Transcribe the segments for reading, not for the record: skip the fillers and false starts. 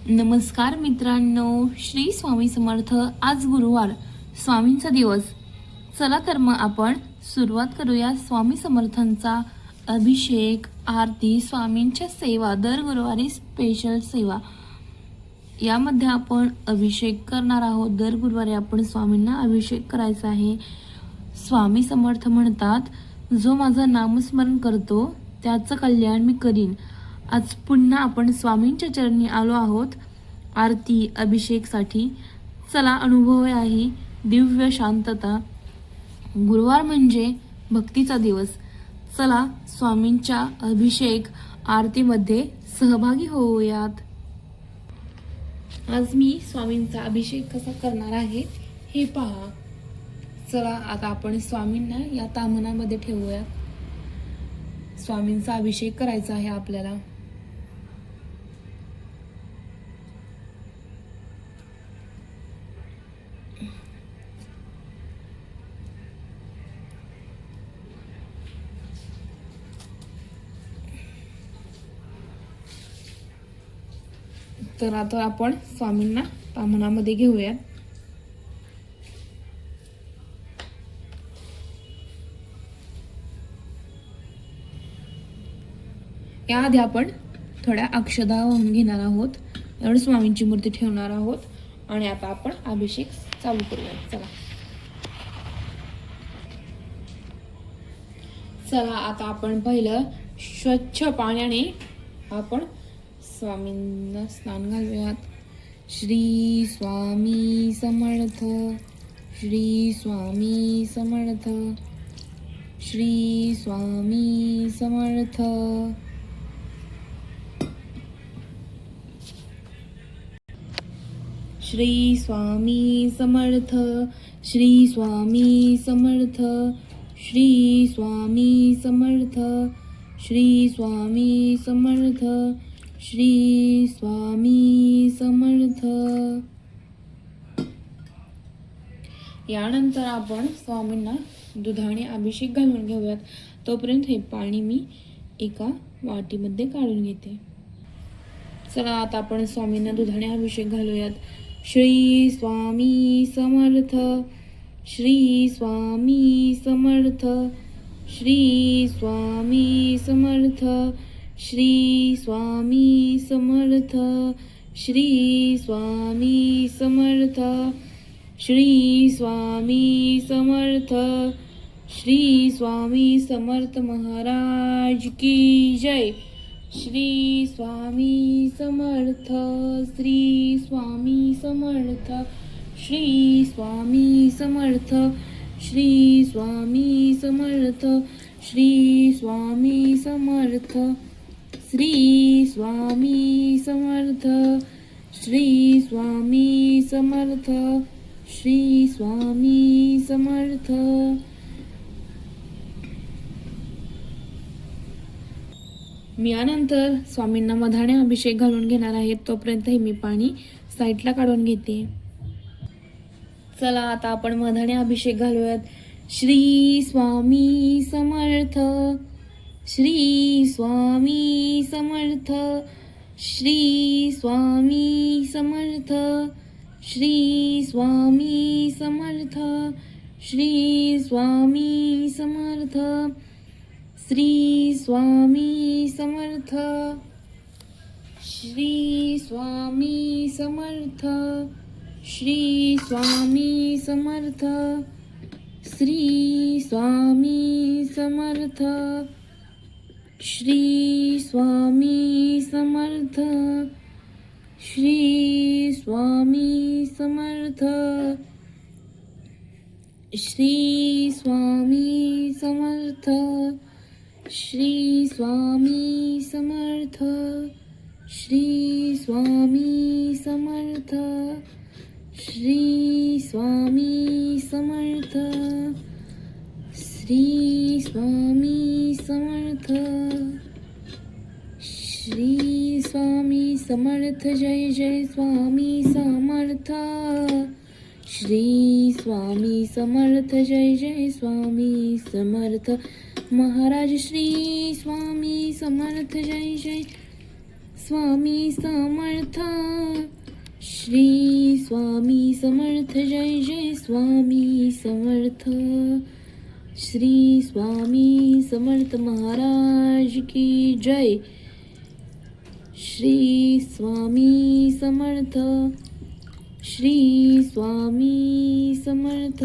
नमस्कार मित्रांनो, श्री स्वामी समर्थ. आज गुरुवार, स्वामींचा दिवस. चला तर मग आपण सुरुवात करूया स्वामी समर्थांचा अभिषेक, आरती, स्वामींच्या सेवा. दर गुरुवारी स्पेशल सेवा यामध्ये आपण अभिषेक करणार आहोत. दर गुरुवारी आपण स्वामींना अभिषेक करायचा आहे. स्वामी समर्थ म्हणतात, जो माझं नामस्मरण करतो त्याचं कल्याण मी करीन. आज पुन्हा आपण स्वामींच्या चरणी आलो आहोत आरती अभिषेकसाठी. चला अनुभव आहे दिव्य शांतता. गुरुवार म्हणजे भक्तीचा दिवस. चला स्वामींच्या अभिषेक आरतीमध्ये सहभागी होऊयात. आज मी स्वामींचा अभिषेक कसा करणार आहे हे पहा. चला आता आपण स्वामींना या तामनामध्ये ठेवूयात. स्वामींचा अभिषेक करायचा आहे आपल्याला. तर आता आपण स्वामींना तामनामध्ये घेऊयात. याआधी आपण थोड्या अक्षदा वाहून घेणार आहोत. एवढं स्वामींची मूर्ती ठेवणार आहोत आणि आता आपण अभिषेक चालू करूया. चला आता आपण पहिलं स्वच्छ पाण्याने आपण स्वामींना स्नान घालूयात. श्री स्वामी समर्थ, श्री स्वामी समर्थ, श्री स्वामी समर्थ. श्री स्वामी समर्थ, श्री स्वामी समर्थ, श्री स्वामी समर्थ, श्री स्वामी समर्थ, श्री स्वामी समर्थ. यानंतर आपण स्वामींना दुधाने अभिषेक घालून घेऊयात. तोपर्यंत हे पाणी मी एका वाटीमध्ये काढून घेते. चला आता आपण स्वामींना दुधाने अभिषेक घालूयात. श्री स्वामी समर्थ, श्री स्वामी समर्थ, श्री स्वामी समर्थ, श्री स्वामी समर्थ, श्री स्वामी समर्थ, श्री स्वामी समर्थ, श्री स्वामी समर्थ महाराज की जय. श्री स्वामी समर्थ, श्री स्वामी समर्थ, श्री स्वामी समर्थ, श्री स्वामी समर्थ, श्री स्वामी समर्थ, श्री स्वामी समर्थ, श्री स्वामी समर्थ, श्री स्वामी समर्थ. मी यानंतर स्वामींना मधाने अभिषेक घालून घेणार आहे. तोपर्यंत हे मी पाणी साईडला काढून घेते. चला आता आपण मधाने अभिषेक घालूयात. श्री स्वामी समर्थ, श्री स्वामी समर्थ, श्री स्वामी समर्थ, श्री स्वामी समर्थ, श्री स्वामी समर्थ, श्री स्वामी समर्थ, श्री स्वामी समर्थ, श्री स्वामी समर्थ, श्री स्वामी समर्थ, श्री स्वामी समर्थ, श्री स्वामी समर्थ, श्री स्वामी समर्थ, श्री स्वामी समर्थ, श्री स्वामी समर्थ, श्री स्वामी समर्थ, श्री स्वामी समर्थ, श्री स्वामी समर्थ. जय जय स्वामी समर्थ. श्री स्वामी समर्थ. जय जय स्वामी समर्थ महाराज. श्री स्वामी समर्थ. जय जय स्वामी समर्थ. श्री स्वामी समर्थ जय जय स्वामी समर्थ. श्री स्वामी समर्थ महाराज की जय. श्री स्वामी समर्थ. श्री स्वामी समर्थ.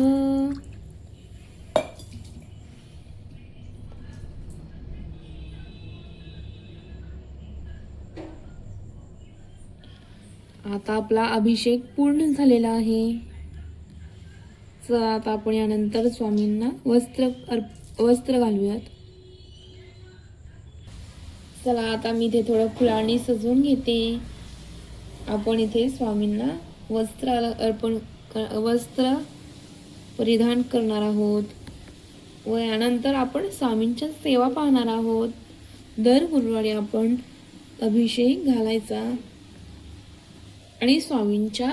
आता आपला अभिषेक पूर्ण झालेला आहे. चला आता आपण यानंतर स्वामींना वस्त्र घालूयात. चला आता मी इथे थोडं फुलांनी सजवून घेते. आपण इथे स्वामींना वस्त्र परिधान करणार आहोत व यानंतर आपण स्वामींच्या सेवा पाहणार आहोत. दर गुरुवारी आपण अभिषेक घालायचा आणि स्वामींच्या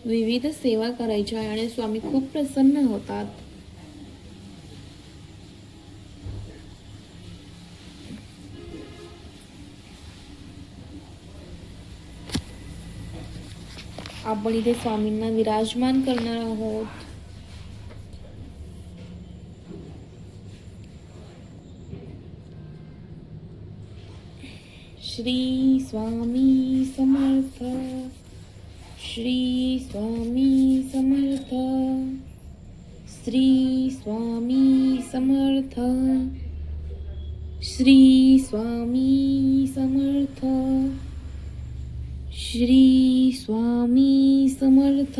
विविध सेवा करायच्या आणि स्वामी खूप प्रसन्न होतात. आपण इथे स्वामींना विराजमान करणार आहोत. श्री स्वामी समर्थ. श्री स्वामी समर्थ. श्री स्वामी समर्थ. श्री स्वामी समर्थ. श्री स्वामी समर्थ.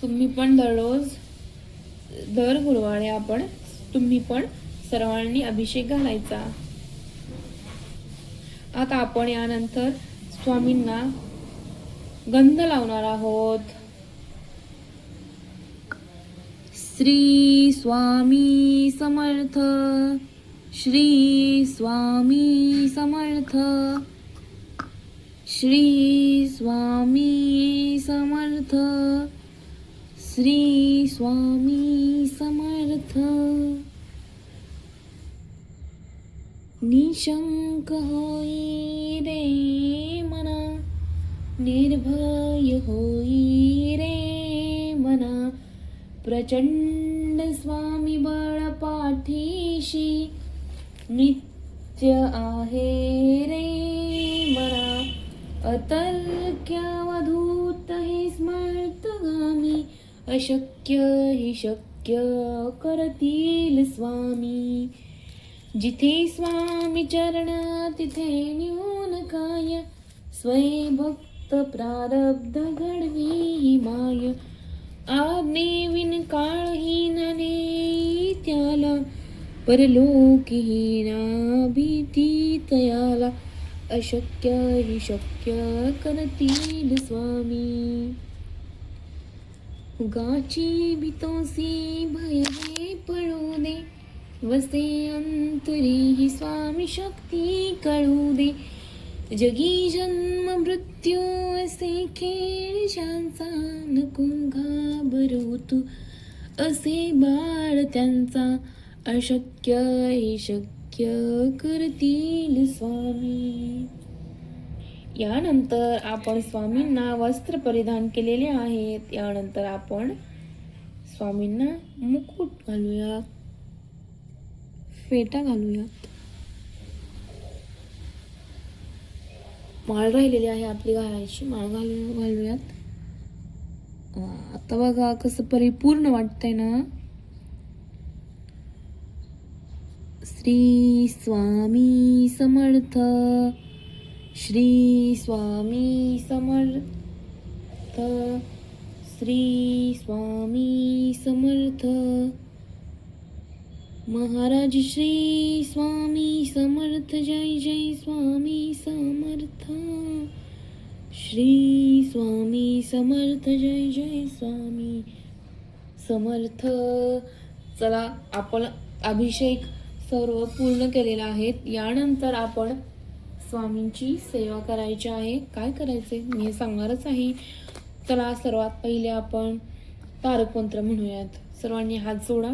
तुम्ही पण दर गुरुवारी तुम्ही पण सर्वांनी अभिषेक घालायचा. आता आपण यानंतर स्वामींना गंध लावणार आहोत. श्री स्वामी समर्थ. श्री स्वामी समर्थ. श्री स्वामी समर्थ. श्री स्वामी समर्थ. निशंक होई रे मना. निर्भय होई रे मना. प्रचंड स्वामी बळ पाठीशी. नित्य आहे रे मना. अतर्क्यावधूत हे स्मर्तगामी. अशक्य हि शक्य करतील स्वामी. जिथे स्वामी चरण तिथे न्यून काय. स्वयंभक्त प्रारब्ध घडवी माय. आज्ञेविन काळहीन ने त्याला. परलोकीहीना भीती तयाला. अशक्य हि शक्य करतील स्वामी. गाची भीतोसी भय हे पळू दे. वसे अंतरी ही स्वामी शक्ती कळू दे. जगी जन्म मृत्यू असे खेळ ज्यांचा. नको घाबरू तू असे बाळ त्यांचा. अशक्य हे शक्य करतील स्वामी. यानंतर आपण स्वामींना वस्त्र परिधान केलेले आहेत. यानंतर आपण स्वामींना मुकुट घालूया. फेटा घालूयात. माळ राहिलेली आहे आपली घालायची. माळ घालूयात. आता बघा कसं परिपूर्ण वाटतंय ना. श्री स्वामी समर्थ. श्री स्वामी समर्थ. श्री स्वामी समर्थ. महाराज श्री स्वामी समर्थ. जय जय स्वामी समर्थ. श्री स्वामी समर्थ. जय जय स्वामी समर्थ. चला आपण अभिषेक सर्व पूर्ण केलेला आहे. यानंतर आपण स्वामींची सेवा करायची आहे. काय करायचे मी हे सांगणारच आहे. चला सर्वात पहिले आपण तारक मंत्र म्हणूयात. सर्वांनी हात जोडा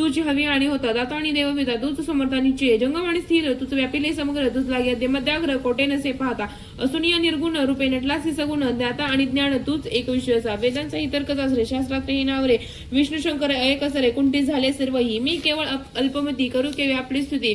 तुझी हवी आणि होता दाता आणि देवविता तूच समर्थानीचे जंगम आणि स्थिर तुझ व्यापिले समग्र तुझ लागे मध्याग्र कोटे नसे पाहता असुनिय निर्गुण रूपे नटलासी सगुण ज्ञाता आणि ज्ञान तूच एक विषयचा वेदांचा इतर्कचा रे शास्त्रात हे नावरे विष्णू शंकर एक असरे कुंठी झाले सर्वही मी केवळ अल्पमती करू केवे आपली स्तुती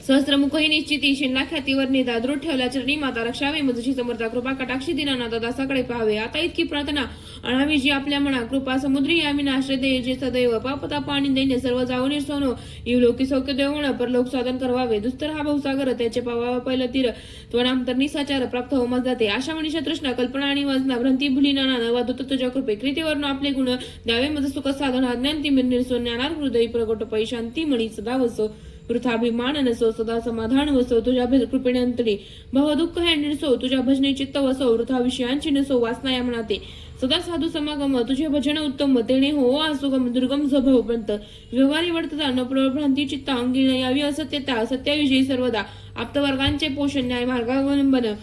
सहस्त्रमुखही निश्चिती शिंदा ख्यातीवर नेता दृढ ठेवला चरणी माता रक्षावे मजशी समर्था कृपा कटाक्षी दिनानाथ दासाकडे पाहावे आता इतकी प्रार्थना अणावी जी आपल्या मना कृपा समुद्री यामी आश्रय दे जे सदैव पापता पाणी दैन्य सर्व जाऊन निर्सोनो लोकी सौख्य देवण परलोक साधन करवावे दुस्तर हा भाऊसागर त्याचे पावावा पहिलं तीर त्वनांतर निसाचार प्राप्त हो मज जाते आशा मनीषा तृष्णा कल्पना आणि वजना भ्रांती भुली नाना वादुत तुझ्या कृपे कृतीवरून आपले गुण द्यावे मज सुख साधन ज्ञान ती निर्सो ज्ञानार हृदय प्रगट पै शांती मणी सदा वसो वृथाभिमान नसो सदा समाधान वसो तुझ्या कृपेने अंतरी भव दुःख हे निरसो तुझ्या भजने चित्त वसो वृथा विषयांची नसो वासना या मनाते सदा साधू समागम तुझे भजन उत्तम तेने हो आसुगम दुर्गम झभवंत व्यवहारी वर्तता न भ्रांती चित्ता अंगी न यावी असत्यता सत्याविषयी सर्वदा आप्तवर्गांचे पोषण न्याय मार्गावलंबन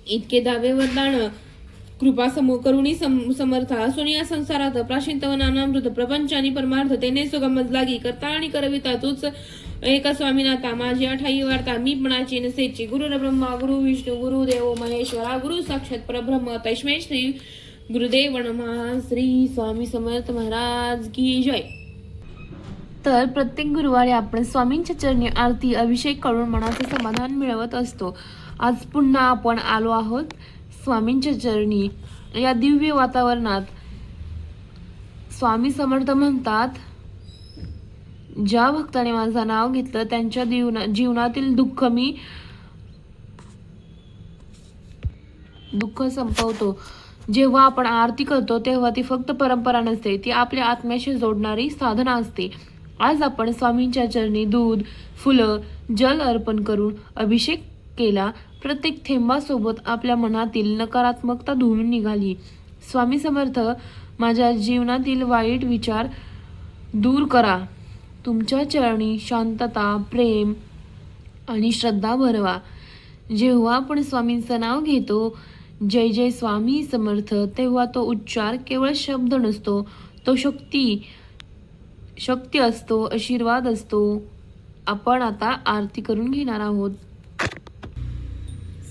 इतके दावे वरदान कृपा करुणी समर्थ असून या संसारात प्राशिंतव नानामृत प्रपंच आणि परमार्थ तेने सुगमज लागी करता आणि करविता तूच एक स्वामीनाथा माझी अठाई वार्ता मी पणाची नसेची गुरु ब्रह्मा गुरु विष्णू गुरु देव महेश्वरा गुरु साक्षात परब्रह्म तस्मै श्री गुरुदेव नमः श्री स्वामी समर्थ महाराज की जय. तर प्रत्येक गुरुवारी आपण स्वामींच्या चरणी आरती अभिषेक करून मनाचे समाधान मिळवत असतो. आज पुन्हा आपण आलो आहोत स्वामींच्या चरणी. या दिव्य वातावरणात स्वामी समर्थ म्हणतात, ज्या भक्ताने माझं नाव घेतलं त्यांच्या जीवनातील दुःख संपवतो. जेव्हा आपण आरती करतो तेव्हा ती फक्त परंपरा नसते, ती आपल्या आत्म्याशी जोडणारी साधना असते. आज आपण स्वामींच्या चरणी दूध, फुलं, जल अर्पण करून अभिषेक केला. प्रत्येक थेंबासोबत आपल्या मनातील नकारात्मकता धुवून निघाली. स्वामी समर्थ, माझ्या जीवनातील वाईट विचार दूर करा. तुमच्या चरणी शांतता, प्रेम आणि श्रद्धा भरवा. जेव्हा आपण स्वामींचं नाव घेतो, जय जय स्वामी समर्थ, तेव्हा तो उच्चार केवळ शब्द नसतो, तो शक्ती असतो, आशीर्वाद असतो. आपण आता आरती करून घेणार आहोत.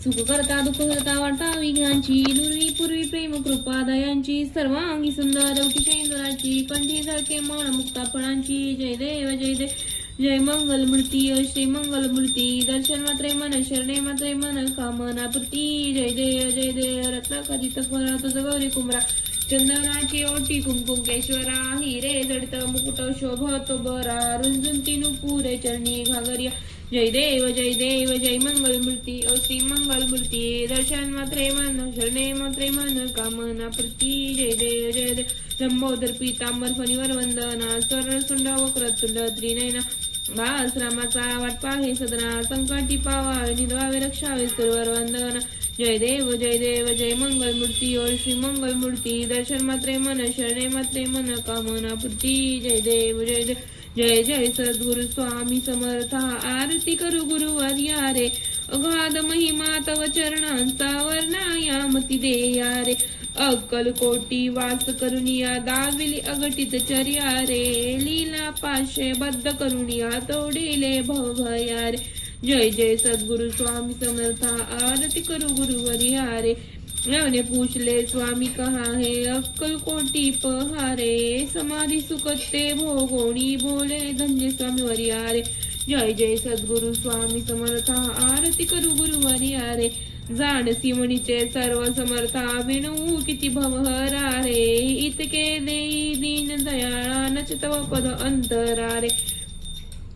सुख करता दुःख करता वाटा विघ्नांची दुर्वी पूर्वी प्रेम कृपा दयांची सर्वांगी सुंदर इंद्राची कंठी झळके मन मुक्ता फळांची जय देव जय देव जय मंगल मूर्ती श्री मंगल मूर्ती दर्शन मात्रे मन शरणे मात्रे मन कामना पूर्ती जय देव रत्नाखचित फळ तुझ गौरी कुमरा चंदनाची ओटी कुंकुम केशवरा हिरे जडित मुकुट शोभतो बरा रुंजुंती नुपुरे चरणी घागरिया जय देव जय मंगल मूर्ती श्री मंगल मूर्ती दर्शन मात्रे मन शरणे मात्रे मन कामना पूर्ती जय देव लंबोदर पीतांबर फणीवर वंदना स्वर्ण सुंड वक्रतुंड त्रिनयना भास रामाचा वाट पाहे सदना संकटी पावा निधवावे रक्षावे सुरवर वंदना जय देव जय मंगल मूर्ती श्री मंगल मूर्ती दर्शन मात्रे मन शरणे मात्रे मन कामना पूर्ती जय देव जय जय सद्गुरु स्वामी समर्था आरती करू गुरुवर्या रे अगाध महिमा तव चरणांचा वर्णा मती देया रे अक्कल कोटी वास करुनिया दाविली अगटित चर्या रे लीला पाशे बद्ध करुनिया तोडिले भवभया रे जय जय सद्गुरु स्वामी समर्था आरती करू गुरुवर्या रे नवने पूछले स्वामी कहा है अक्कल कोटी पहारे समाधि सुकते भोगोणी बोले धन्य स्वामी वरिया रे जय जय सद्गुरु स्वामी समर्था आरती करू गुरुवर्या रे जाणसी मणीचे सर्व समर्था विणू किती भवहरा रे इतके देई दीन दयाळा नच तव पद अंतरा रे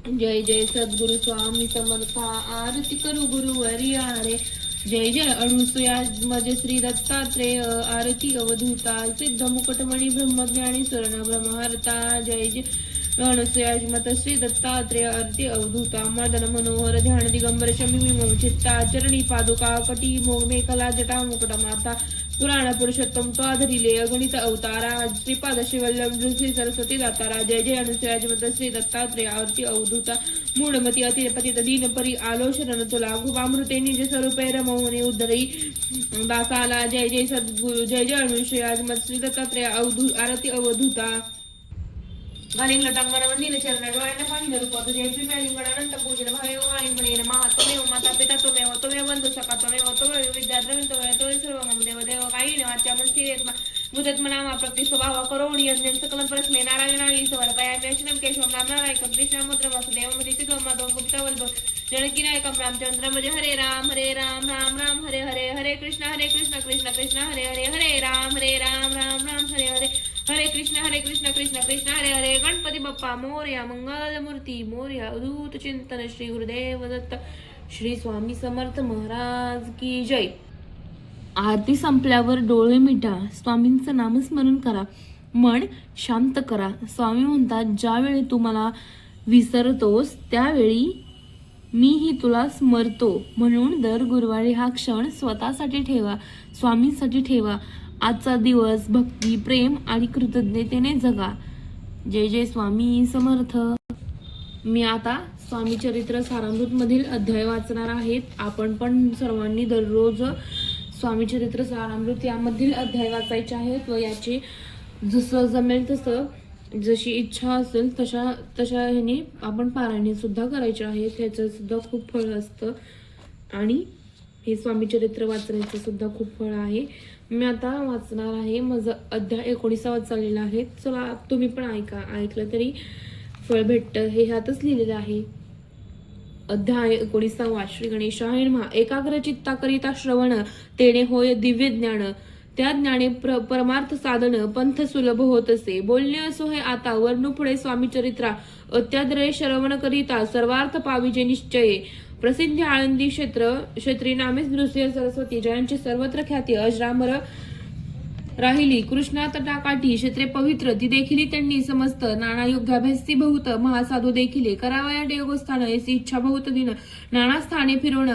जय जय सद्गुरु स्वामी समर्था आरती करू गुरुवर्या रे जय जय अणुसुया मज श्री दत्तात्रेय आरती अवधूता सिद्ध मुकुटमणि ब्रह्मज्ञानी स्वर्ण ब्रह्महर्ता जय जय अणुसुया मत श्री दत्तात्रेय आरती अवधूता मर्दन मनोहर ध्यान दिगंबर शमी विमोह चित्ता चरणी पादुका कटी मोग मेखला जटा मुकुट माता पुराण पुरुषोत्तम त्वाधरिले अगणित अवतारा श्रीपाद शिवल्लभ श्री सरस्वती दातारा जय जय अनुसुया मत श्री दत्तात्रेय आरती अवधूता मूढमती अतिपतित दीन परी आलो शरण तुला कृपामृते निज स्वरूपे रमवणे उद्धरी दासाला जय जय सद्गुरु जय जय अनुसुया मत श्री दत्तात्रेय आरती अवधूता गालिंग लटांगण वंदिन चरण डोळ्यांना पाहिलं रूप तुझे प्रिमेलिंगण अनंत पूजन भावे वाणीपणे नमः त्वमेव माता पिता त्वमेव बंधु सखा त्वमेव विद्या द्रविण त्वमेव सर्व मम देव काही वाच्या मनस्थिरेत बुधत्मनामा प्रति स्वभाव करोणी यज्ञ सकलं परस्मे नारायणाळी समर्पयामि अश्वं केशवं नाम नारायकं कृष्णामुद्र वसुदेवं मदितित्वं मदं गुप्तवल्भ जनकी नायकं रामचंद्रं भज हरे राम राम राम हरे हरे हरे कृष्ण कृष्ण कृष्ण हरे हरे राम राम हरे हरे हरे कृष्ण कृष्ण कृष्ण हरे हरे गणपती बाप्पा मोरया मंगल मूर्ती मोरया अद्भुत चिंतन श्री गुरुदेव दत्त श्री स्वामी समर्थ महाराज की जय. आरती संपल्यावर डोळे मिटा, स्वामींचं नामस्मरण करा, मन शांत करा. स्वामी म्हणतात, ज्यावेळी तू मला विसरतोस त्यावेळी मीही तुला स्मरतो. म्हणून दर गुरुवारी हा क्षण स्वतःसाठी ठेवा, स्वामींसाठी ठेवा. आजचा दिवस भक्ती, प्रेम आणि कृतज्ञतेने जगा. जय जय स्वामी समर्थ. मी आता स्वामी चरित्र सारामृत मधील अध्याय वाचणार आहेत. आपण पण सर्वांनी दररोज स्वामी चरित्र सारामृत यामधील अध्याय वाचायचे आहेत व याचे जसं जमेल तसं, जशी इच्छा असेल तशा ह्याने आपण पारायणे सुद्धा करायचे आहेत. ह्याचं सुद्धा खूप फळ असतं आणि हे स्वामी चरित्र वाचण्याचं सुद्धा खूप फळ आहे. मी आता वाचणार आहे. माझं अध्याय 19 चाललेला आहे. चला तुम्ही पण ऐकलं तरी फळ भेटतं, हे ह्यातच लिहिलेलं आहे. अध्याय 19. श्री गणेशाय नमः. एकाग्र चित्ता करिता श्रवण तेणे होय दिव्य ज्ञान, त्या ज्ञाने परमार्थ साधन पंथ सुलभ होत असे. बोलणे असो हे आता वर्णू पुढे स्वामी चरित्रा, अत्याद्रय श्रवण करिता सर्वार्थ पाविजे निश्चये. प्रसिद्ध आळंदी क्षेत्री नामे नृसिंह सरस्वती, जयांची सर्वत्र ख्याती अजरामर राहिली. कृष्णा तटाकाठी क्षेत्रे पवित्र, ती देखील त्यांनी समस्त. नाना योगाभ्यासी बहुत महासाधू देखिले, करावया देवस्थान याची इच्छा बहुत दिन. नाना स्थाने फिरवण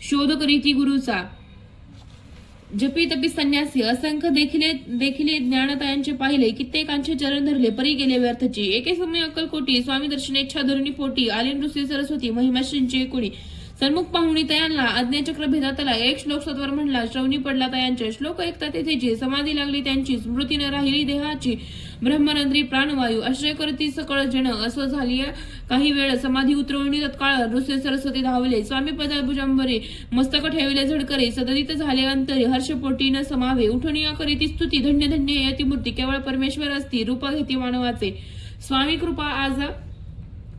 शोध करीती गुरुचा, जपी तपी संन्यासी असंख्य देखिले ज्ञानतायांचे पाहिले. कित्येकांचे चरण धरले परी गेले व्यर्थची. एके समय अक्कलकोटी स्वामी दर्शनेच्छा धरुणी पोटी, आले नृसिंह सरस्वती महिमाश्रींचे कोणी. सन्मुख पाहुणी तयांना आज्ञाचक्र भेदातला, एक श्लोक सत्वर म्हणला श्रवणी पडला तयांचे. श्लोक ऐकता तेथेची समाधी लागली त्यांची, स्मृती न राहिली देहाची. ब्रह्मरंध्री प्राणवायू आश्रय करती सकळ जन, असं झाली काही वेळ समाधी उतरवणी तत्काळ. नृसिंह सरस्वती धावले स्वामी पदाभुजंबरे, मस्तक ठेवले झडकरे. सददित झाले अंतरी हर्षपोटी न समावे. उठणीया करीती स्तुती, धन्य धन्य यती मूर्ती, केवळ परमेश्वर असती रूप घेती मानवाचे. स्वामी कृपा आज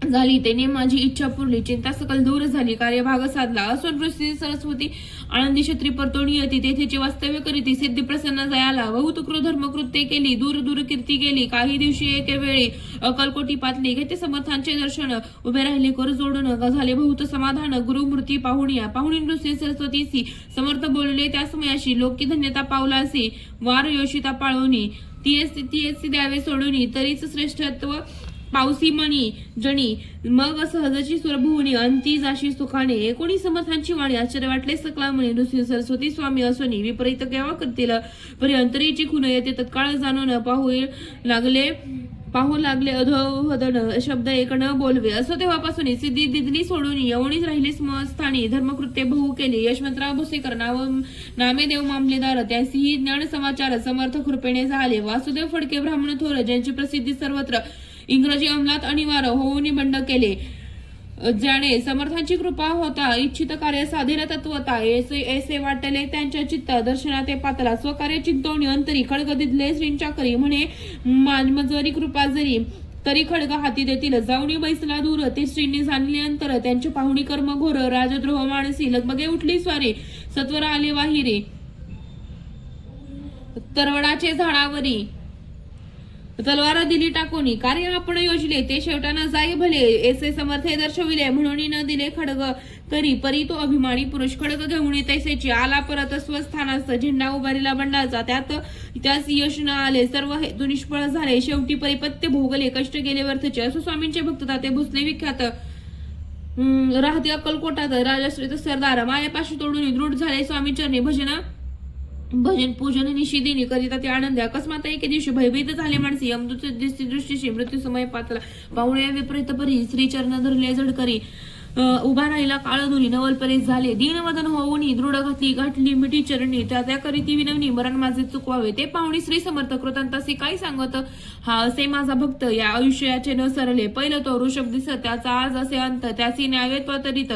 झाली तेने माझी इच्छा पुरली, चिंता सकल दूर झाली, कार्यभाग साधला. असो नृसिंह सरस्वती आळंदी क्षेत्री परतोणी येती, तेथेचे वास्तव्य करीती. सिद्धी प्रसन्न जयाला बहुत धर्मकृत्ये केली, दूर दूर कीर्ती गेली. काही दिवशी एके वेळी अकलकोटी पातली, घेते समर्थांचे दर्शन. उभे राहिले कर जोडून, झाले बहुत समाधान. गुरुमूर्ती पाहुणी नृसिंह सरस्वतीसी समर्थ बोलले त्या समयाशी. लोकी धन्यता पावलासी वार योषिता पाळवणी, ती द्यावे सोडून. तरीच श्रेष्ठत्व पावसी मणी जणी, मग सहजची सुरभुवनी अंती जाशी सुखाने. 19 समर्थांची वाणी आश्चर्य वाटले सकला म्हणे. नृसिंह सरस्वती स्वामी असोनी विपरीत केव्हा करतील, परी अंतरीची खुन येते तत्काळ जाणून. पाहू लागले अधोवदन, शब्द एक न बोलवे. असो तेव्हापासून सिद्धी दिदली सोडून यवणीच राहिली स्मस्थानी. धर्मकृत्य बहु केले. यशवंतराव भोसेकर नामे देव मामलेदार, त्यासीही ज्ञान समाचार समर्थ कृपेने झाले. वासुदेव फडके ब्राह्मण थोर, ज्यांची प्रसिद्धी सर्वत्र. इंग्रजी अंमलात अनिवार्य होऊन बंड केले, ज्याने समर्थांची कृपा होता इच्छित कार्य साधेल तत्वता. ऐसे वाटले त्यांच्या चित्त, दर्शनात ते पातला. स्वकार्य चिंतवणी अंतरी, खडग दिदले श्रींच्या करी. म्हणे मजरी कृपा जरी, तरी खडग हाती देतील. जाऊनी बैसला दूर, ते श्रींनी जाणले अंतर. त्यांचे पाहुणी कर्म घोर, राजद्रोह मानसी. लगबगे उठली स्वारी, सत्वर आले वाहिरे. तरवडाचे झाडावरी तलवार दिली टाकूनी, कार्य आपण योजले ते शेवटाना जाई भले. ऐसे समर्थे दर्शविले, म्हणून न दिले खडग तरी. परी तो अभिमानी पुरुष खडग घेऊन तैसेची आला परत स्वस्थानास. झेंडा उभारीला बंडाचा, त्यास यश न आले. सर्व हेतू निष्फळ झाले. शेवटी परिपत्य भोगले, कष्ट गेले व्यर्थचे. असो स्वामींचे भक्त ताते भोसले विख्यात, राहते अक्कलकोटात. राजाश्रित सरदार मायापाशी तोडून दृढ झाले स्वामी चरणी. भजन पूजन निशिदिनी करिता ते आनंदी. अकस्मात एके दिवशी भयभीत झाले माणसे. यमदूत दृष्टीशी मृत्यू समय पातला. पाहुण्या विपरीत परी श्रीचरण धरले झडकरी. उभा राहिला काळधुनी नवलपरेश झाले दीनवदन होऊनी दृढ घातली मिठी चरणी त्या करीती विनवणी मरण माझे चुकवावे ते पाहुणी श्री समर्थ कृतांतासी काय सांगत हा असे माझा भक्त या आयुष्याचे न सरले पहिलं तो ऋषभ दिसत त्याचा आज असे अंत त्याची न्यायत्व तरीत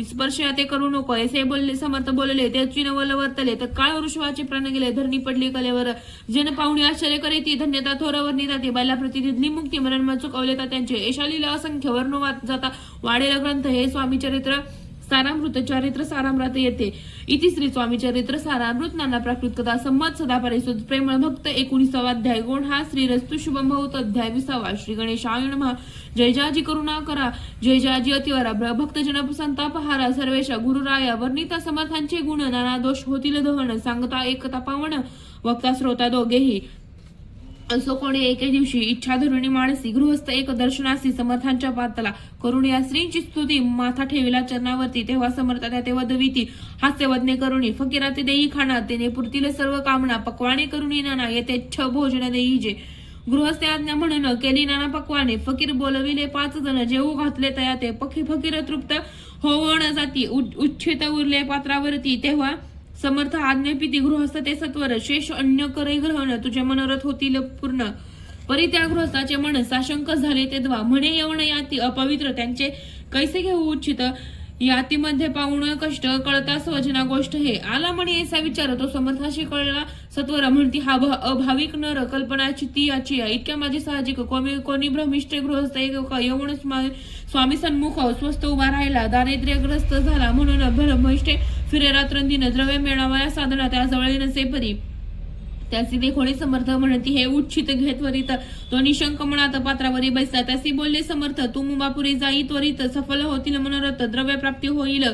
स्पर्श ते करू नको असे बोलले समर्थ बोलले त्याची नवल वर्तले तर काळ वृषभाचे प्राण गेले धरणी पडली कलेवर जन पाहुणी आश्चर्य करीती धन्यता थोरावर निघाती बाला प्रतिनिधी मुक्ती मरण मग चुकवले तर त्यांचे यशालीला असंख्य वर्णवाद जाता वाढेला ग्रंथ हे स्वामी चरित्र सारामृत चरित्र सारामृत येते इति श्री स्वामी चरित्र सारामृत नाना प्राकृत कथा संमत सदा परिसुद प्रेमळ भक्त 19वा अध्याय गुण हा श्री रस्तु शुभम भवत अध्याय 20वा श्री गणेशाय नमः जय जाजी करुणा करा जय जाजी अतिवरा भक्तजन संताप हारा सर्वेशा गुरुराया वर्णिता समर्थांचे गुण नाना दोष होतील दहन सांगता एकता पावन वक्ता श्रोता दोघेही असो कोणी एके दिवशी इच्छा धरुणी माणसी गृहस्थ एक दर्शनासी समर्थांच्या पातला करुणी या श्रींची स्तुती माथा ठेविला चरणावरती तेव्हा समर्थ त्या ते वदविती हास्य वदने करुणी फकीरा ते देई खाना तेने पुरतील सर्व कामना पक्वाने करुणी नाना येते छ भोजन देई जे गृहस्थ आज्ञा म्हणून केली नाना पक्वाने फकीर बोलविले 5 जण जेऊ घातले तया ते फकीर तृप्त होवण जाती उच्छित उरले पात्रावरती तेव्हा समर्थ आज्ञापिती गृहस्थ ते सत्वर शेष अन्य करे ग्रहण तुझे मनोरथ होतील पूर्ण परी त्या गृहस्थाचे मन साशंक झाले ते द्वा म्हणे येवण याती अपवित्र त्यांचे कैसे घेऊ उच्चित यातीमध्ये पाहुण कष्ट कळता स्वजना गोष्ट हे आला म्हणे असा विचार तो समर्थाशी कळला सत्वर म्हणती हा अभाविक नर कल्पनाची ती याची इतक्या माझी साहजिक कोणी भ्रमिष्ठ गृहस्थ येऊन स्वामी सन्मुख स्वस्थ उभा राहिला दारिद्र्यग्रस्त झाला म्हणून भ्रमिष्ठे फिरे रात्रंदिन द्रव्य मिळावया साधना त्या जवळ नसे परी त्यासी देखोणी समर्थ म्हणती हे उच्छित घेत त्वरित तो निशंक मनात पात्रावरी बैसला त्यासी बोलले समर्थ तू मुंबापुरी जाई त्वरित सफल होतील मनोरथ द्रव्य प्राप्ती होईल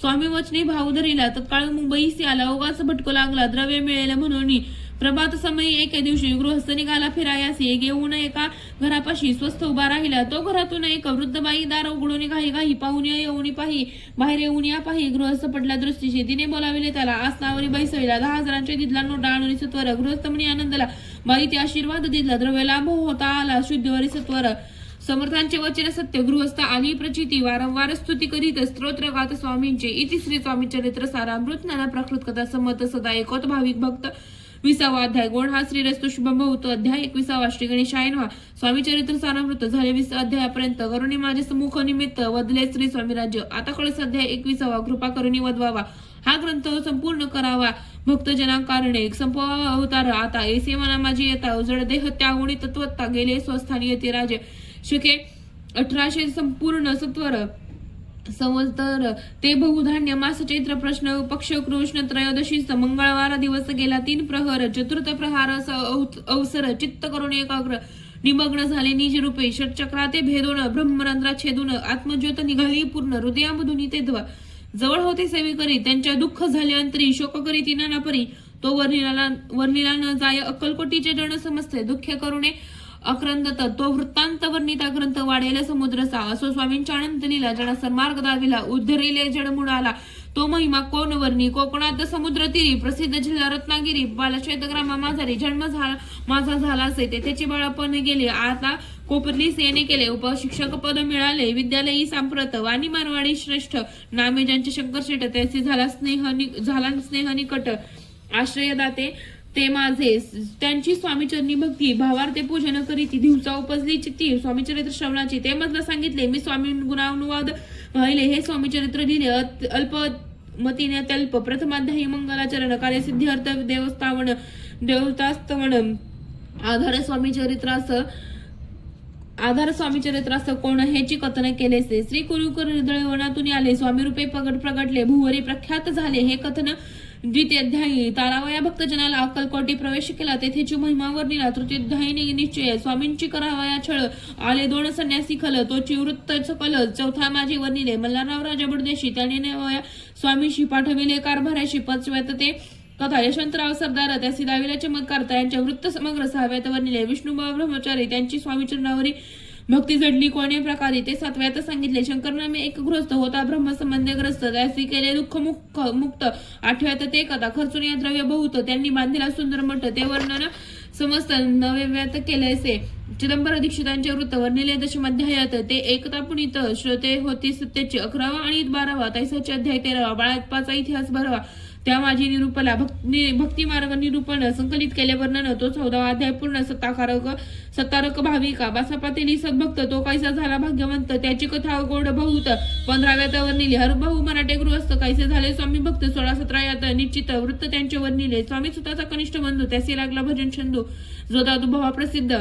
स्वामी वचनी भाव धरिला तत्काळ मुंबईसी आला उगाच भटकू लागला द्रव्य मिळेल म्हणून प्रभात समयी एके दिवशी गृहस्थ निघाला फिरायासी घेऊन एका घरापाशी स्वस्थ उभा राहिला तो घरातून एक वृद्ध बाई दार उघडून घाई पाहून येऊनी पाही बाहेर येऊन या पाही गृहस्थ पडला दृष्टीशी तिने बोलाविले त्याला आसनावरी बैसविला 10 हजारांचे दिदला नोटा आणून सत्वर गृहस्थ म्हणे आनंदला बाई ते आशीर्वाद दिला द्रव्य लाभ होता आला शुद्धवरी सत्वर समर्थांचे वचन सत्य गृहस्थ आली प्रचिती वारंवार स्तुती करीत स्तोत्र गात स्वामींचे इति श्री स्वामी चरित्र सारामृत नाना प्राकृत कथा संमत सदा एकोत भाविक भक्त 20वा अध्याय गुण हा श्री रस्तु शुभम भवत अध्याय 21वा श्री गणेशाय नमः स्वामी चरित्र सारामृत झाले 20 अध्यायापर्यंत करुणी माझे समुख निमित्त वदले श्री स्वामी राज्य आता कळस अध्याय 21वा कृपा करुणी वदवावा हा ग्रंथ संपूर्ण करावा भक्तजनांकारणे संपवावा अवतार आता ऐसे मना माझी येता उजळ देह त्यागुणी तत्वत्ता गेले स्वस्थानी येते राजे शके 1800 संपूर्ण सत्वर संवत्सर ते बहुधान्य मास चैत्र प्रश्न पक्ष कृष्ण त्रयोदशी मंगळवार दिवस गेला 3 प्रहर चतुर्थ प्रहार अवसर चित्त करून एकाग्र निमग्न झाले निज रूपे षटचक्राते भेदोन ब्रह्मरंध्रा छेदून आत्मज्योत निघाली पूर्ण हृदयामधून ते ध्वा जवळ होते सेवी करी त्यांच्या दुःख झाले अंतरी शोक करी नाना परी तो वर्णिला न जाय अक्कलकोटीचे जण समजते दुःख करुणे अक्रंदत तो वृत्तांत वर्णिता ग्रंथ वाढेल समुद्रसा असो स्वामींच्या अनंत लीला जना सन्मार्ग दाविला उद्धरिले जड मुडाला तो महिमा कोण वर्णी कोकणात समुद्र तीरी प्रसिद्ध जिल्हा रत्नागिरी बालशेतग्रामा माझारी जन्म झाला माझा झाला असे त्याचे बाळपण गेले आता कोपरली सेने केले उपशिक्षक पद मिळाले विद्यालयी सांप्रत वाणी मारवाडी श्रेष्ठ नामे ज्यांचे शंकर शेट त्याचे झाला स्नेह निकट आश्रयदाते ते माझे त्यांची स्वामीचरणी भक्ती भावार्थे पूजन करीती दिवसा उपजली चित्ती स्वामी चरित्र श्रवणाची ते मधला सांगितले मी स्वामी गुणानुवाद वाहिले हे स्वामी चरित्र लिहिले अल्प मतीने तल्प प्रथमाध्यायी मंगलाचरण कार्यसिद्धी अर्थ देवतास्तवण आधार स्वामी चरित्रास कोण हेची कथन केले श्री कुरुकर हृदयवनातून आले स्वामी रूपे प्रगटले भुवरी प्रख्यात झाले हे कथन द्वितीयाध्यायी तारावया भक्तजनाला अक्कलकोटी प्रवेश केला तेथेची महिमा वर्णिला तृतीयाध्यायी निश्चय स्वामींची करावया छळ आले 2 संन्यासी खल तोची वृत्त सकल चौथा माझे वर्णिले मल्हारराव राजा बडदेशी त्याने नेवया स्वामीशी पाठविले कारभाराशी 5व्यात ते कथा यशवंतराव सरदार त्यासी दाविला चमत्कार यांच्या वृत्त समग्र 6व्यात वर्णिले विष्णुबा ब्रह्मचारी त्यांची स्वामीचरणावरी भक्ती जडली कोणे प्रकारे ते 7व्यात सांगितले शंकरनामे एक गृहस्थ होता ब्रह्मसंबंधग्रस्त त्यासी केले दुःख मुक्त 8व्यात ते कथा खर्चून या द्रव्य बहुत त्यांनी बांधिला सुंदर मठ ते वर्णन समस्त 9व्यात केले असे चिदंबर दीक्षितांच्या वृत्त वर्णिले दशमाध्यायात ते एकता पुनीत श्रोते होती सत्याचे 11वा आणि 12वा तैसाचे अध्याय 13वा बाळाप्पाचा इतिहास 12वा त्या माझी निरूपला भक्ती मार्ग निरूपण संकलित केले वर्णन तो 14वा अध्याय पूर्ण सत्तारक भाविका बासापातेली सद्भक्त तो कैसा झाला भाग्यवंत त्याची कथा गोड बहुत 15व्यात वर्णिले हरभाऊ मराठे गृहस्थ कैसे झाले स्वामी भक्त 16-17 यात निश्चित वृत्त त्यांचे वर्णिले स्वामी सुताचा कनिष्ठ बंधू त्याचे लागला भजन छंदू जो दादुभावा प्रसिद्ध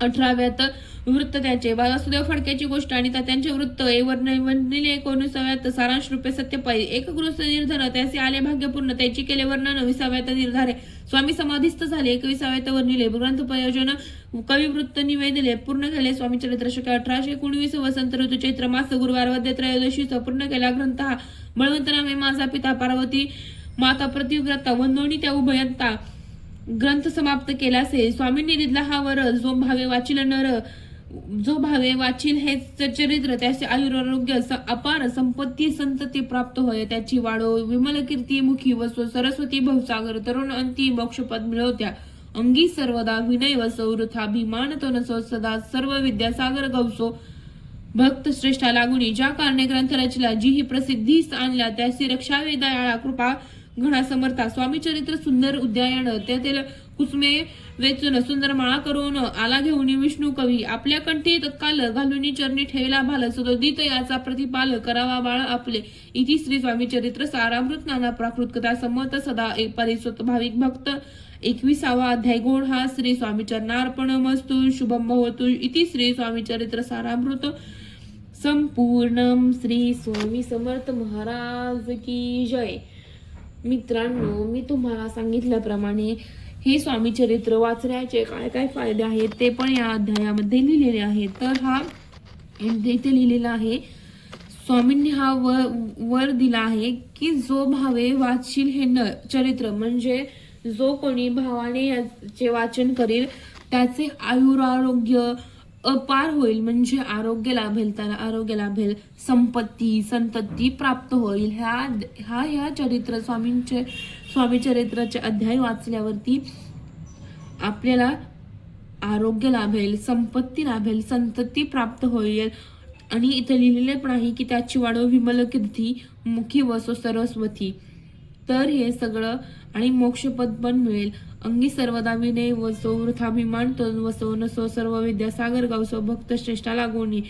18व्यात वृत्त त्याचे वासुदेव फडक्याची गोष्ट आणि त्यांचे वृत्त वर्णिले 19व्यात सारांश रूपे सत्यपायी एक गृहस्थ निर्धन त्याचे आले भाग्यपूर्ण त्याची केले वर्णन 20व्यात निर्धारे स्वामी समाधीस्थ झाले 21व्यात वर्णिले ग्रंथ प्रयोजन कविवृत्त निवेदले पूर्ण केले स्वामी चरित्र शके 1819 वसंत ऋतू चैत्र मास गुरुवार वद्य त्रयोदशीचा पूर्ण केला ग्रंथ हा बळवंतरामे माझा पिता पार्वती माता प्रतिव्रता वंदोणी त्या उभयंता ग्रंथ समाप्त केला असेल स्वामींनी दिला हा वर जो भावे वाचील हे चरित्र त्याचे आयुरारोग्य अपार संपत्ती संतती प्राप्त होय त्याची वाढो विमल कीर्ती मुखी वसो सरस्वती भवसागर तरुण अंती मोक्षपद मिळवत्या अंगी सर्वदा विनय वसो वृथाभिमान तो नसो सदा सर्व विद्यासागर गवसो भक्त श्रेष्ठा लागुनी ज्या कारणे ग्रंथ रचला जी ही प्रसिद्धीस आणला त्याची रक्षावे दयाळा कृपा घणा समर्था स्वामी चरित्र सुंदर उद्यायन त्यातील कुसुमे वेचून सुंदर माळा करून आला घेऊन विष्णू कवी आपल्या कंठी तत्काल घालून चरणी ठेवला भाल सदोदित याचा प्रतिपाल करावा बाळ आपले इति श्री स्वामी चरित्र सारामृत नाना प्राकृत कथा संमत सदा परिस्वत भाविक भक्त 21वा अध्याय गोड हा श्री स्वामी चरणार्पण मस्तु शुभम भवतु इति श्री स्वामी चरित्र सारामृत संपूर्णम श्री स्वामी समर्थ महाराज की जय। मित्रांनो, मी तुम्हाला सांगितल्याप्रमाणे हे स्वामी चरित्र वाचण्याचे काय काय फायदे आहेत ते पण या अध्यायामध्ये लिहिलेले आहेत। तर हा इथे लिहिलेला आहे स्वामींनी हा वर दिला आहे की जो भावे वाचील हे चरित्र म्हणजे जो कोणी भावाने याचे वाचन करेल त्याचे आयुरारोग्य अपार होईल म्हणजे आरोग्य लाभेल त्याला आरोग्य लाभेल संपत्ती संतती प्राप्त होईल। ह्या चरित्र स्वामी चरित्राचे अध्याय वाचल्यावरती आपल्याला आरोग्य लाभेल संपत्ती लाभेल संतती प्राप्त होईल आणि इथे लिहिलेले पण आहे की त्याची वाढ विमल कीर्ती मुखी वसो सरस्वती तर हे सगळं आणि मोक्षपद पण मिळेल अंगी सर्वदा विनय वसो वृथाभिमान तो वसो नसो सर्व विद्यासागर गावसो भक्त श्रेष्ठा लागोनी।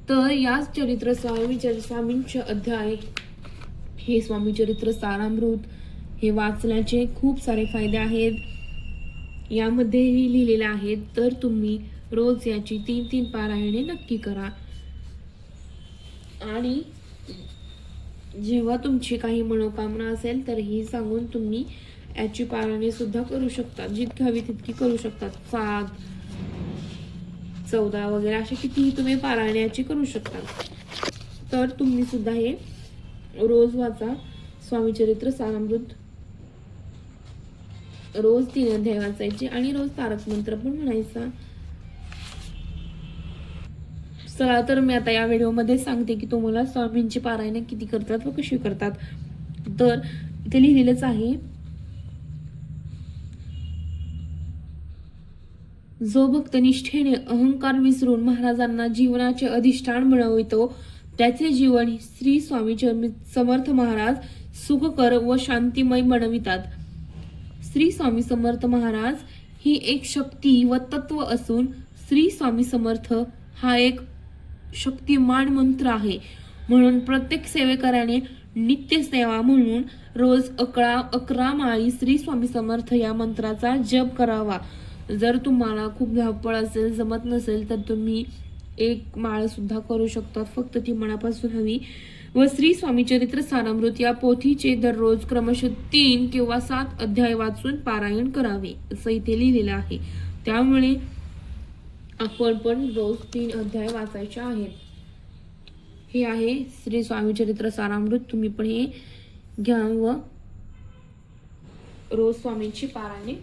तर याच चरित्र स्वामींचे अध्याय हे स्वामी चरित्र सारामृत हे वाचण्याचे खूप सारे फायदे आहेत यामध्येही लिहिलेले आहेत। तर तुम्ही रोज याची 3 पारायणे नक्की करा आणि जेव्हा तुमची काही मनोकामना असेल तर ही सांगून तुम्ही याची पारायणे सुद्धा करू शकता जितकी हवी तितकी करू शकतात 7, 14 वगैरे असे कितीही तुम्ही पारायण्याची करू शकता। तर तुम्ही सुद्धा हे रोज वाचा स्वामी चरित्र सारामृत रोज 3 अध्याय वाचायचे आणि रोज तारक मंत्र पण म्हणायचा। चला तर मी आता या व्हिडिओमध्ये सांगते की तुम्हाला स्वामींची पारायणे किती करतात व कशी करतात। तर इथे लिहिलेलंच आहे जो भक्त निष्ठेने अहंकार विसरून महाराजांना जीवनाचे अधिष्ठान बनवितो त्याचे जीवन श्री स्वामी समर्थ महाराज सुखकर व शांतिमय बनवितात। श्री स्वामी समर्थ महाराज ही एक शक्ती व तत्व असून श्री स्वामी समर्थ हा एक शक्तिमान मंत्र आहे म्हणून प्रत्येक सेवेकराने नित्य सेवा म्हणून रोज 11 माळी श्री स्वामी समर्थ या मंत्राचा जप करावा। जर तुम्हाला खूप धावपळ असेल जमत नसेल तर तुम्ही 1 माळ सुद्धा करू शकता फक्त ती मनापासून हवी व श्री स्वामी चरित्र सारामृत या पोथीचे दररोज क्रमशः 3 किंवा 7 अध्याय वाचून पारायण करावे असं इथे लिहिलेलं आहे। त्यामुळे आपण पण रोज 3 अध्याय वाचायचे आहेत। हे आहे श्री स्वामी चरित्र सारामृत तुम्ही पण हे घ्या व रोज स्वामींची पारायणे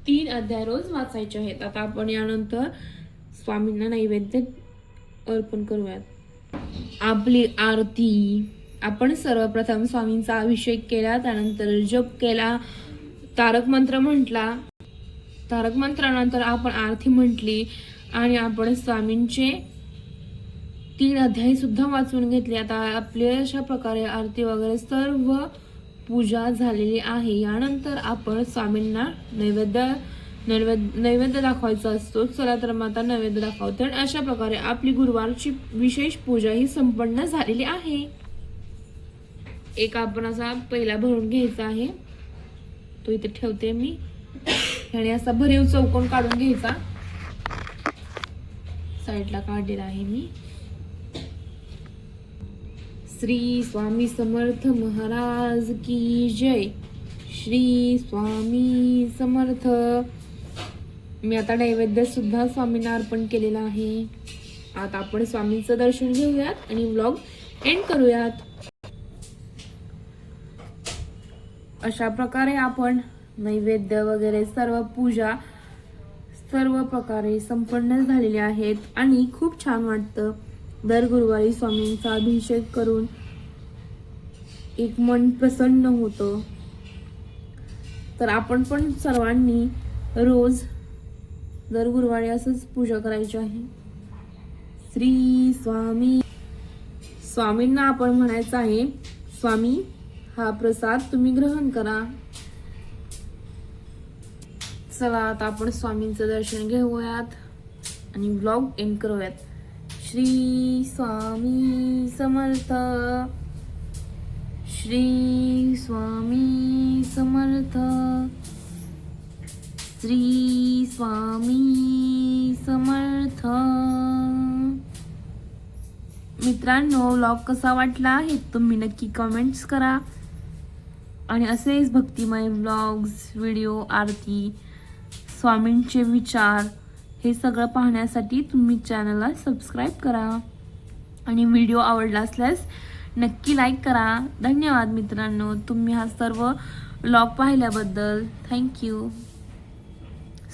3 अध्याय रोज वाचायचे आहेत। आता आपण यानंतर स्वामींना नैवेद्य अर्पण करूयात। आपली आरती आपण सर्वप्रथम स्वामींचा अभिषेक केला त्यानंतर जप केला तारक मंत्र म्हटला तारक मंत्रानंतर आपण आरती म्हटली आणि आपण स्वामींचे 3 अध्याय सुद्धा वाचून घेतले. आता आपले अशा प्रकारे आरती वगैरे सर्व पूजा झालेली आहे. यानंतर आपण स्वामींना नैवेद्य दाखवायचा असतो. चला तर मग आता नैवेद्य दाखवतो. तर अशा प्रकारे आपली गुरुवारची विशेष पूजा ही संपन्न झालेली आहे. एक आपण असा पहिला भरून घ्यायचा आहे, तो इथे ठेवते मी. आणि असा भरीव चौकोन काढून घ्यायचा, साईडला काढलेला आहे मी. श्री स्वामी समर्थ महाराज की जय. श्री स्वामी समर्थ. मी आता नैवेद्य सुद्धा स्वामींना अर्पण केलेला आहे. आता आपण स्वामींचं दर्शन घेऊयात आणि व्लॉग एंड करूयात. अशा प्रकारे आपण नैवेद्य वगैरे सर्व पूजा सर्व प्रकारे संपन्न झालेले आहेत आणि खूप छान वाटतं. दर गुरुवारी स्वामींचा अभिषेक करून एक मन प्रसन्न होतं. तर आपण पण सर्वांनी रोज दर गुरुवारी असंच पूजा करायची आहे. श्री स्वामी. स्वामींना आपण म्हणायचं आहे, स्वामी हा प्रसाद तुम्ही ग्रहण करा. चला आता आपण स्वामींचं दर्शन घेऊयात आणि व्लॉग एंड करूयात. श्री स्वामी समर्थ. श्री स्वामी समर्थ. श्री स्वामी समर्थ. मित्रांनो, व्लॉग कसा वाटला हे तुम्ही नक्की कमेंट्स करा आणि असेच भक्तिमय व्लॉग्स, व्हिडिओ, आरती, स्वामींचे विचार हे सगळं पाहण्यासाठी तुम्ही चॅनलला सबस्क्राईब करा आणि व्हिडिओ आवडला असल्यास नक्की लाईक करा. धन्यवाद मित्रांनो, तुम्ही हा सर्व व्लॉग पाहिल्याबद्दल. थँक्यू.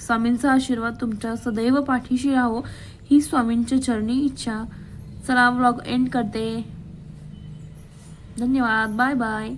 स्वामींचा आशीर्वाद तुमच्या सदैव पाठीशी राहो ही स्वामींच्या चरणी इच्छा. चला व्लॉग एंड करते. धन्यवाद. Bye bye.